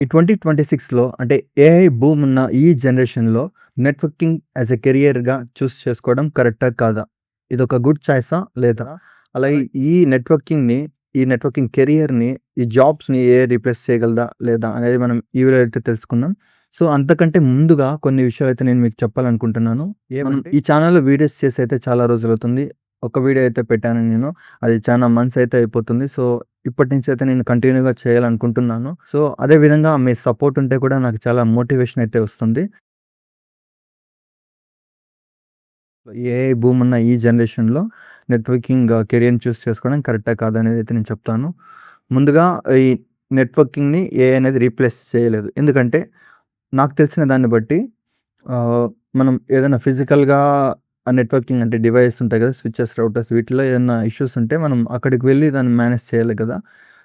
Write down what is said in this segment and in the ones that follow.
ఈ 2026లో అంటే AI boom ఉన్న ఈ జనరేషన్‌లో నెట్వర్కింగ్ యాస్ ఎ కెరియర్‌గా చేసుకోవడం కరెక్టా? కాదా? ఇదొక గుడ్ చాయిసా? లేదా? అలాగే ఈ నెట్వర్కింగ్ కెరియర్‌ని, ఈ జాబ్స్‌ని ఏఐ రీప్లేస్ చేయగలదా? లేదా? అనేది మనం ఈ వీడియోలో అయితే తెలుసుకుందాం. సో, అంతకంటే ముందుగా కొన్ని విషయాలైతే నేను మీకు చెప్పాలనుకుంటున్నాను. ఈ ఛానెల్‌లో వీడియోస్ చేసి అయితే చాలా రోజులవుతుంది. ఒక వీడియో అయితే పెట్టాను నేను. అది చాలా మంత్స్ అయితే అయిపోతుంది. సో, ఇప్పటి నుంచి అయితే నేను కంటిన్యూ‌గా చేయాలనుకుంటున్నాను. సో, అదే విధంగా మీ సపోర్ట్ ఉంటే కూడా నాకు చాలా మోటివేషన్ అయితే వస్తుంది. ఏఐ బూమ్ ఉన్న ఈ జనరేషన్‌లో నెట్వర్కింగ్ కెరియర్‌ని చేసుకోవడం కరెక్టా? కాదా? అనేదైతే నేను చెప్తాను. ముందుగా ఈ నెట్వర్కింగ్‌ని ఏఐ అనేది రీప్లేస్ చేయలేదు. ఎందుకంటే నాకు తెలిసిన దాన్ని బట్టి మనం ఏదైనా ఫిజికల్‌గా నెట్వర్కింగ్ అంటే డివైస్ ఉంటాయి కదా! స్విచెస్, రౌటర్స్ వీటిలో ఏదన్నా ఇష్యూస్ ఉంటే మనం అక్కడికి వెళ్లి దాన్ని మేనేజ్ చేయాలి కదా!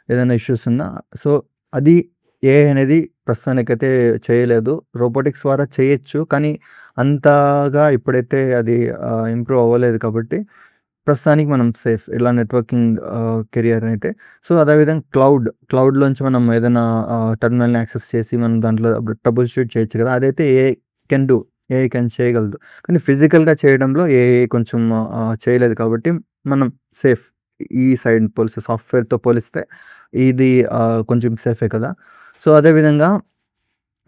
ఏదైనా ఇష్యూస్ ఉన్నా. సో, అది ఏఐ అనేది ప్రస్తుతానికైతే చేయలేదు. రోబోటిక్స్ ద్వారా చేయొచ్చు. కానీ అంతగా ఇప్పుడైతే అది ఇంప్రూవ్ అవ్వలేదు కాబట్టి ప్రస్తుతానికి మనం సేఫ్. ఇలా నెట్వర్కింగ్ కెరియర్ అయితే. సో, అదేవిధంగా క్లౌడ్‌లోంచి మనం ఏదైనా టెర్మినల్‌ని యాక్సెస్ చేసి మనం దాంట్లో ట్రబుల్ షూట్ చేయొచ్చు కదా! అదైతే కెన్ డూ. ఏఐ కెన్ చేయగలదు. కానీ ఫిజికల్‌గా చేయడంలో ఏఐ కొంచెం చేయలేదు కాబట్టి మనం సేఫ్. ఈ సైడ్ సాఫ్ట్‌వేర్‌తో పోలిస్తే ఇది కొంచెం సేఫే కదా! సో, అదే విధంగా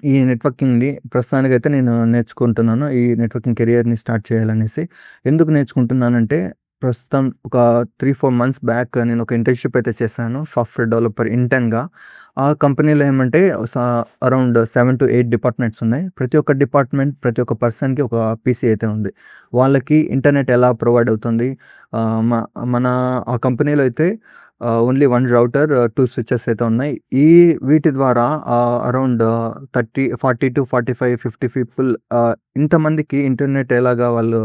ఈ నెట్వర్కింగ్‌ని ప్రస్తుతానికైతే నేను నేర్చుకుంటున్నాను. ఈ నెట్వర్కింగ్ కెరియర్‌ని స్టార్ట్ చేయాలనేసి. ఎందుకు నేర్చుకుంటున్నానంటే, ప్రస్తుతం ఒక 3, 4 మంత్స్ బ్యాక్ నేను ఒక ఇంటర్న్‌షిప్ అయితే చేశాను. సాఫ్ట్‌వేర్ డెవలపర్ ఇంటర్న్‌గా. ఆ కంపెనీలో ఏమంటే అరౌండ్ 7-8 డిపార్ట్మెంట్స్ ఉన్నాయి. ప్రతి ఒక్క డిపార్ట్మెంట్, ప్రతి ఒక్క పర్సన్‌కి ఒక పీసీ అయితే ఉంది. వాళ్ళకి ఇంటర్నెట్ ఎలా ప్రొవైడ్ అవుతుంది? ఆహ్, మ మన ఆ కంపెనీలో అయితే ఓన్లీ 1 రౌటర్, 2 స్విచెస్ అయితే ఉన్నాయి. వీటి ద్వారా అరౌండ్ 40-45, 50 పీపుల్ ఇంతమందికి ఇంటర్నెట్ ఎలాగా వాళ్ళు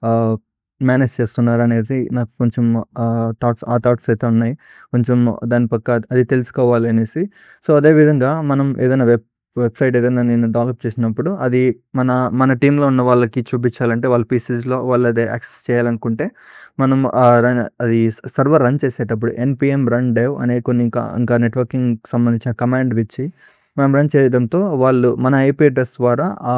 ఆహ్, మేనేజ్ చేస్తున్నారనేది నాకు కొంచెం థాట్స్ అయితే ఉన్నాయి. కొంచెం దాని పక్క అది తెలుసుకోవాలి అనేసి. సో, అదే విధంగా మనం ఏదైనా వెబ్‌సైట్ ఏదైనా నేను డెవలప్ చేసినప్పుడు అది మన మన టీమ్‌లో ఉన్న వాళ్ళకి చూపించాలంటే వాళ్ళ పీసీస్‌లో వాళ్ళు అది యాక్సెస్ చేయాలనుకుంటే మనం అది సర్వర్ రన్ చేసేటప్పుడు ఎన్‌పీఎం రన్ డెవ్ అనే కొన్ని ఇంకా నెట్వర్కింగ్‌కి సంబంధించిన కమాండ్ ఇచ్చి మనం రన్ చేయడంతో వాళ్ళు మన ఐపీ అడ్రెస్ ద్వారా ఆ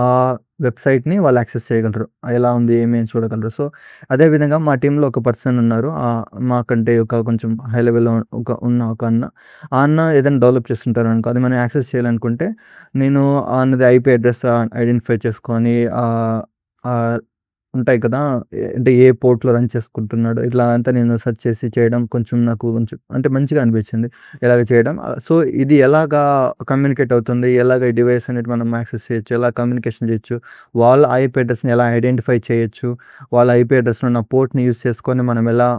వెబ్‌సైట్‌ని వాళ్ళు యాక్సెస్ చేయగలరు. ఎలా ఉంది? ఏమి? అని చూడగలరు. సో, అదే విధంగా మా టీమ్‌లో ఒక పర్సన్ ఉన్నారు. మాకంటే కొంచెం హై లెవెల్‌లో ఒక అన్న. ఆ అన్న ఏదైనా డెవలప్ చేస్తుంటారనుకో, అది మనం యాక్సెస్ చేయాలనుకుంటే, నేను ఆ అన్నది ఐపీ అడ్రెస్ ఐడెంటిఫై చేసుకొని ఆహ్, ఉంటాయి కదా! అంటే ఏ పోర్ట్‌లో రన్ చేసుకుంటున్నాడు. ఇట్లా అంతా నేను సెర్చ్ చేసి చేయడం నాకు కొంచెం అంటే మంచిగా అనిపించింది. ఇలాగ చేయడం. సో, ఇది ఎలాగా కమ్యూనికేట్ అవుతుంది? ఎలాగ ఈ డివైస్ అనేది మనం యాక్సెస్ చేయొచ్చు? ఎలా కమ్యూనికేషన్ చేయొచ్చు? వాళ్ళ ఐపీ అడ్రెస్‌ని ఎలా ఐడెంటిఫై చేయొచ్చు? వాళ్ళ ఐపీ అడ్రెస్‌లో ఉన్న పోర్ట్‌ని యూజ్ చేసుకొని మనం ఎలా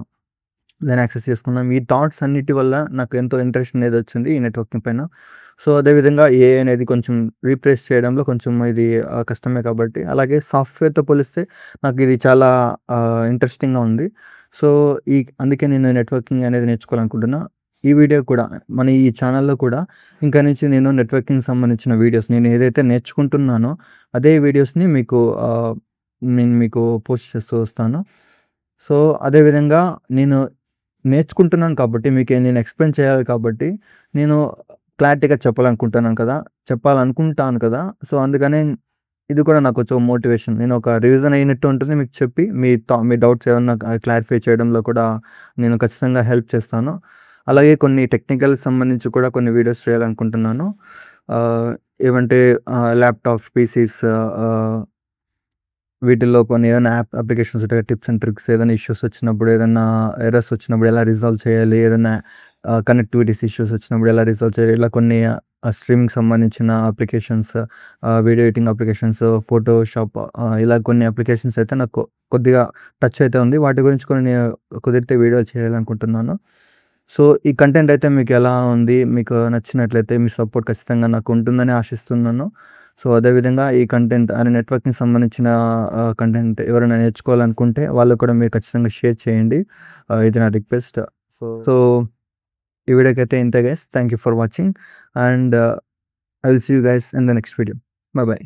దాన్ని యాక్సెస్ చేసుకున్నాం. ఈ థాట్స్ అన్నిటి వల్ల నాకు ఎంతో ఇంట్రెస్ట్ అనేదొచ్చింది ఈ నెట్వర్కింగ్ పైన. సో, అదే విధంగా ఏఐ అనేది కొంచెం రీప్లేస్ చేయడంలో కొంచెం ఇది కష్టమే కాబట్టి, అలాగే సాఫ్ట్‌వేర్‌తో పోలిస్తే నాకిది చాలా ఇంట్రెస్టింగ్‌గా ఉంది. సో, అందుకే నేను నెట్వర్కింగ్ అనేది నేర్చుకోవాలనుకుంటున్నా. ఈ వీడియో కూడా ఈ ఛానెల్‌లో కూడా ఇంక నుంచి నేను నెట్వర్కింగ్‌కి సంబంధించిన వీడియోస్ నేను ఏదైతే నేర్చుకుంటున్నానో, అదే వీడియోస్‌ని నేను మీకు పోస్ట్ చేస్తూ వస్తాను. సో, అదే విధంగా నేను నేర్చుకుంటున్నాను కాబట్టి, నేను ఎక్స్‌ప్లెయిన్ చేయాలి కాబట్టి, నేను క్లారిటీగా చెప్పాలనుకుంటాను కదా! సో, అందుకనే ఇది కూడా నాకు కొంచెం మోటివేషన్. నేను ఒక రివిజన్ అయినట్టు ఉంటుంది మీకు చెప్పి, మీ డౌట్స్ ఏమన్నా క్లారిఫై చేయడంలో కూడా నేను ఖచ్చితంగా హెల్ప్ చేస్తాను. అలాగే కొన్ని టెక్నికల్‌కి సంబంధించి కూడా కొన్ని వీడియోస్ చేయాలనుకుంటున్నాను. ఆహ్, ఏవంటే ల్యాప్‌టాప్స్, పీసీస్ ఆహ్ వీటిల్లో కొన్ని ఏదైనా అప్లికేషన్స్ ఉంటాయి. టిప్స్ అండ్ ట్రిక్స్ ఏదైనా ఇష్యూస్ వచ్చినప్పుడు, ఏదన్నా ఎర్రర్స్ వచ్చినప్పుడు ఎలా రిజాల్వ్ చేయాలి? ఏదన్నా కనెక్టివిటీస్ ఇష్యూస్ వచ్చినప్పుడు ఎలా రిజాల్వ్ చేయాలి? ఇలా కొన్ని స్ట్రీమింగ్‌కి సంబంధించిన applications, video editing applications, Photoshop ఇలా కొన్ని అప్లికేషన్స్ అయితే నాకు కొద్దిగా టచ్ అయితే ఉంది. వాటి గురించి కొన్ని కుదిరితే వీడియోలు చేయాలనుకుంటున్నాను. సో, ఈ కంటెంట్ అయితే మీకెలా ఉంది? మీకు నచ్చినట్లయితే మీ సపోర్ట్ ఖచ్చితంగా నాకు ఉంటుందని ఆశిస్తున్నాను. సో, అదే విధంగా ఈ కంటెంట్ నెట్వర్కింగ్‌కి సంబంధించిన కంటెంట్ ఎవరైనా నేర్చుకోవాలనుకుంటే వాళ్ళు కూడా మీరు ఖచ్చితంగా షేర్ చేయండి. ఇది నా రిక్వెస్ట్. సో, ఈ వీడియోకైతే ఇంతే guys. Thank you for watching and I will see you guys in the next video. Bye by.